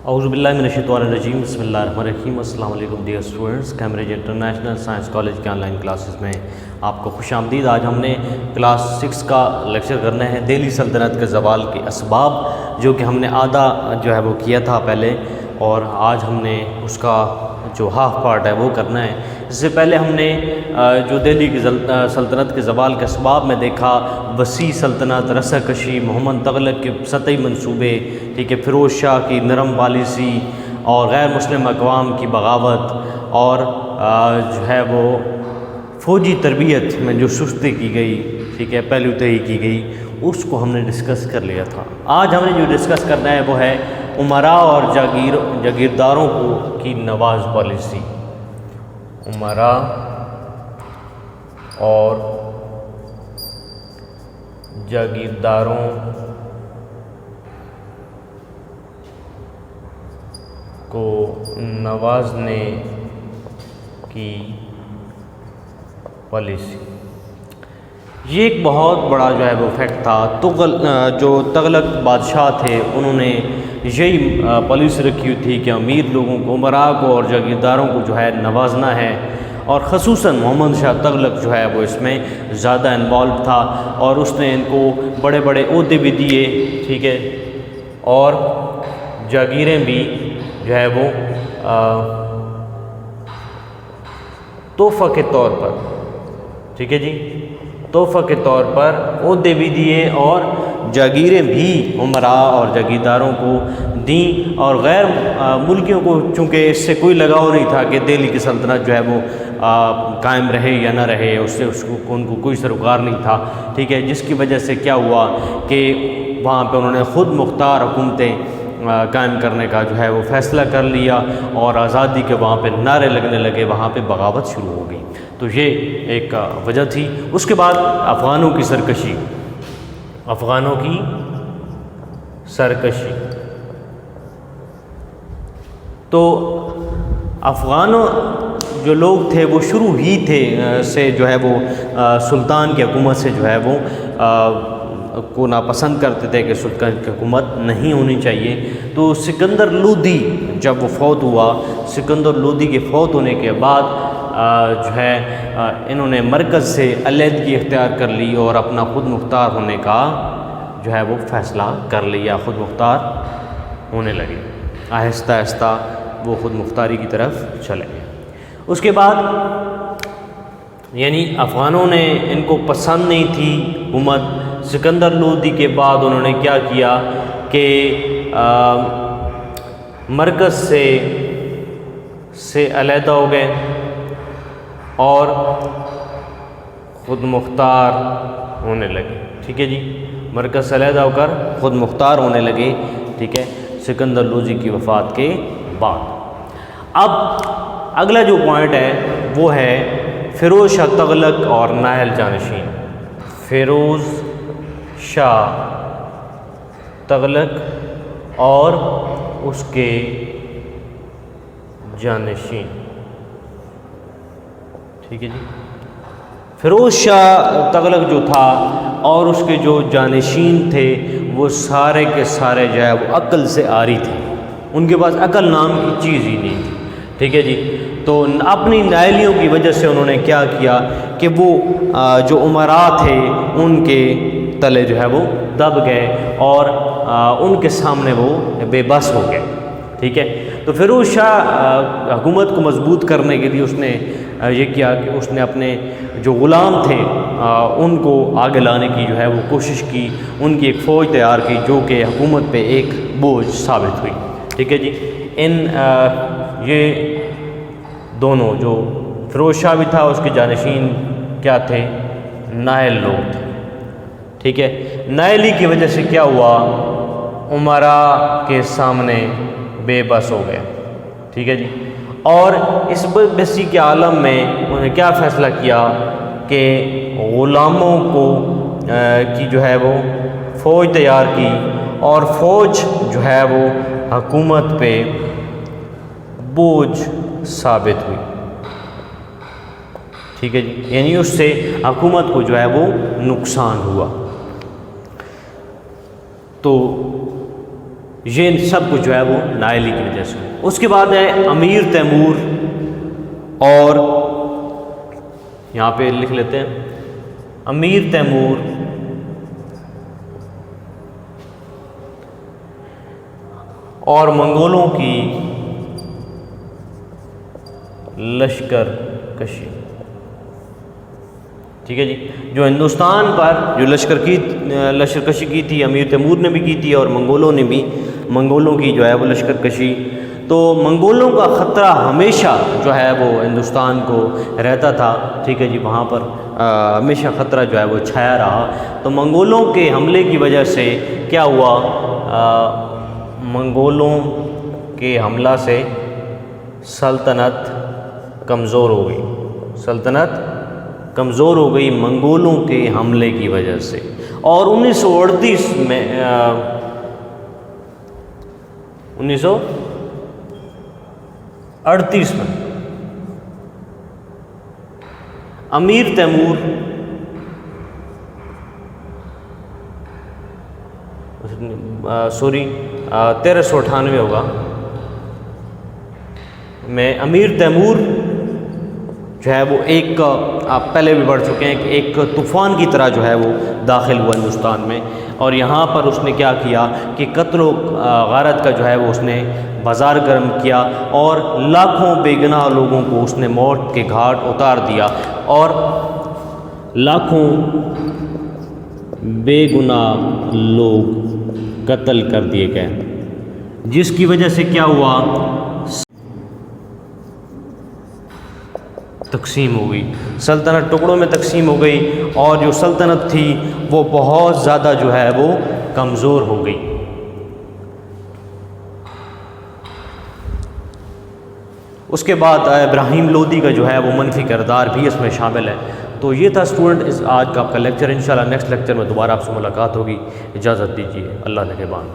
اعوذ باللہ من الشیطان الرجیم، بسم اللہ الرحمن الرحیم۔ السلام علیکم dear students, Cambridge international science college کے آن لائن کلاسز میں آپ کو خوش آمدید۔ آج ہم نے کلاس 6 کا لیکچر کرنا ہے، دہلی سلطنت کے زوال کے اسباب، جو کہ ہم نے آدھا جو ہے وہ کیا تھا پہلے، اور آج ہم نے اس کا جو ہاف پارٹ ہے وہ کرنا ہے۔ اس سے پہلے ہم نے جو دہلی کی سلطنت کے زوال کے اسباب میں دیکھا، وسیع سلطنت، رسہ کشی، محمد تغلق کے سطحی منصوبے، ٹھیک ہے، فیروز شاہ کی نرم پالیسی اور غیر مسلم اقوام کی بغاوت، اور جو ہے وہ فوجی تربیت میں جو سستی کی گئی، ٹھیک ہے، پہلو تہی کی گئی، اس کو ہم نے ڈسکس کر لیا تھا۔ آج ہم نے جو ڈسکس کرنا ہے وہ ہے امراء اور جاگیرداروں کی نواز پالیسی۔ امراء اور جاگیرداروں کو نوازنے کی پالیسی، یہ ایک بہت بڑا جو ہے وہ فیکٹ تھا۔ جو تغلق بادشاہ تھے انہوں نے یہی پالیسی رکھی ہوئی تھی کہ امیر لوگوں کو، امراء کو اور جاگیرداروں کو جو ہے نوازنا ہے، اور خصوصاً محمد شاہ تغلق جو ہے وہ اس میں زیادہ انوالو تھا، اور اس نے ان کو بڑے بڑے عہدے بھی دیے، ٹھیک ہے، اور جاگیریں بھی جو ہے وہ تحفہ کے طور پر، ٹھیک ہے جی، تحفہ کے طور پر عہدے بھی دیے اور جاگیریں بھی امراء اور جاگیرداروں کو دیں، اور غیر ملکیوں کو چونکہ اس سے کوئی لگاؤ نہیں تھا کہ دہلی کی سلطنت جو ہے وہ قائم رہے یا نہ رہے، ان کو کوئی سروکار نہیں تھا، ٹھیک ہے، جس کی وجہ سے کیا ہوا کہ وہاں پہ انہوں نے خود مختار حکومتیں قائم کرنے کا جو ہے وہ فیصلہ کر لیا، اور آزادی کے وہاں پہ نعرے لگنے لگے، وہاں پہ بغاوت شروع ہو گئی۔ تو یہ ایک وجہ تھی۔ اس کے بعد افغانوں کی سرکشی، افغانوں کی سرکشی، تو افغانوں جو لوگ تھے وہ شروع ہی سے جو ہے وہ سلطان کی حکومت سے جو ہے وہ کو ناپسند کرتے تھے کہ سلطان کی حکومت نہیں ہونی چاہیے۔ تو سکندر لودھی جب وہ فوت ہوا، سکندر لودھی کے فوت ہونے کے بعد جو ہے انہوں نے مرکز سے علیحدگی اختیار کر لی اور اپنا خود مختار ہونے کا جو ہے وہ فیصلہ کر لیا، خود مختار ہونے لگے، آہستہ آہستہ وہ خود مختاری کی طرف چلے گئے۔ اس کے بعد یعنی افغانوں نے ان کو پسند نہیں تھی حکومت۔ سکندر لودھی کے بعد انہوں نے کیا کیا کہ مرکز سے علیحدہ ہو گئے اور خود مختار ہونے لگے، ٹھیک ہے جی، مرکز سے علیحدہ ہو کر خود مختار ہونے لگے، ٹھیک ہے، سکندر لودھی کی وفات کے بعد۔ اب اگلا جو پوائنٹ ہے وہ ہے فیروز شاہ تغلق اور نااہل جانشین۔ فیروز شاہ تغلق اور اس کے جانشین، ٹھیک ہے جی، فیروز شاہ تغلق جو تھا اور اس کے جو جانشین تھے وہ سارے کے سارے جو ہے وہ عقل سے عاری تھے، ان کے پاس عقل نام کی چیز ہی نہیں تھی، ٹھیک ہے جی۔ تو اپنی نائلیوں کی وجہ سے انہوں نے کیا کیا کہ وہ جو امراء تھے ان کے تلے جو ہے وہ دب گئے اور ان کے سامنے وہ بے بس ہو گئے، ٹھیک ہے۔ تو فیروز شاہ حکومت کو مضبوط کرنے کے لیے اس نے یہ کیا کہ اس نے اپنے جو غلام تھے ان کو آگے لانے کی جو ہے وہ کوشش کی، ان کی ایک فوج تیار کی جو کہ حکومت پہ ایک بوجھ ثابت ہوئی، ٹھیک ہے جی۔ یہ دونوں، جو فیروز شاہ بھی تھا اس کے جانشین کیا تھے، نااہل لوگ تھے، ٹھیک ہے۔ نااہلی کی وجہ سے کیا ہوا، امراء کے سامنے بے بس ہو گئے، ٹھیک ہے جی، اور اس بسی کے عالم میں انہوں نے کیا فیصلہ کیا کہ غلاموں کو کی جو ہے وہ فوج تیار کی، اور فوج جو ہے وہ حکومت پہ بوجھ ثابت ہوئی، ٹھیک ہے جی، یعنی اس سے حکومت کو جو ہے وہ نقصان ہوا۔ تو یہ سب کچھ جو ہے وہ نا علی کی وجہ سے۔ اس کے بعد ہے امیر تیمور، اور یہاں پہ لکھ لیتے ہیں امیر تیمور اور منگولوں کی لشکر کشی۔ ٹھیک ہے جی، جو ہندوستان پر جو لشکر کشی کی تھی، امیر تیمور نے بھی کی تھی اور منگولوں نے بھی، منگولوں کی جو ہے وہ لشکر کشی۔ تو منگولوں کا خطرہ ہمیشہ جو ہے وہ ہندوستان کو رہتا تھا، ٹھیک ہے جی، وہاں پر ہمیشہ خطرہ جو ہے وہ چھایا رہا۔ تو منگولوں کے حملے کی وجہ سے کیا ہوا، منگولوں کے حملہ سے سلطنت کمزور ہو گئی، سلطنت کمزور ہو گئی منگولوں کے حملے کی وجہ سے۔ اور 1938 میں 1938 میں امیر تیمور 1398 ہوگا میں امیر تیمور جو ہے وہ ایک، آپ پہلے بھی پڑھ چکے ہیں کہ ایک طوفان کی طرح جو ہے وہ داخل ہوا ہندوستان میں، اور یہاں پر اس نے کیا کیا کہ قتل و غارت کا جو ہے وہ اس نے بازار گرم کیا، اور لاکھوں بے گناہ لوگوں کو اس نے موت کے گھاٹ اتار دیا، اور لاکھوں بے گناہ لوگ قتل کر دیے گئے، جس کی وجہ سے کیا ہوا، تقسیم ہو گئی، سلطنت ٹکڑوں میں تقسیم ہو گئی، اور جو سلطنت تھی وہ بہت زیادہ جو ہے وہ کمزور ہو گئی۔ اس کے بعد ابراہیم لودھی کا جو ہے وہ منفی کردار بھی اس میں شامل ہے۔ تو یہ تھا اسٹوڈنٹ آج کا آپ کا لیکچر۔ انشاءاللہ نیکسٹ لیکچر میں دوبارہ آپ سے ملاقات ہوگی، اجازت دیجیے، اللہ نگہبان۔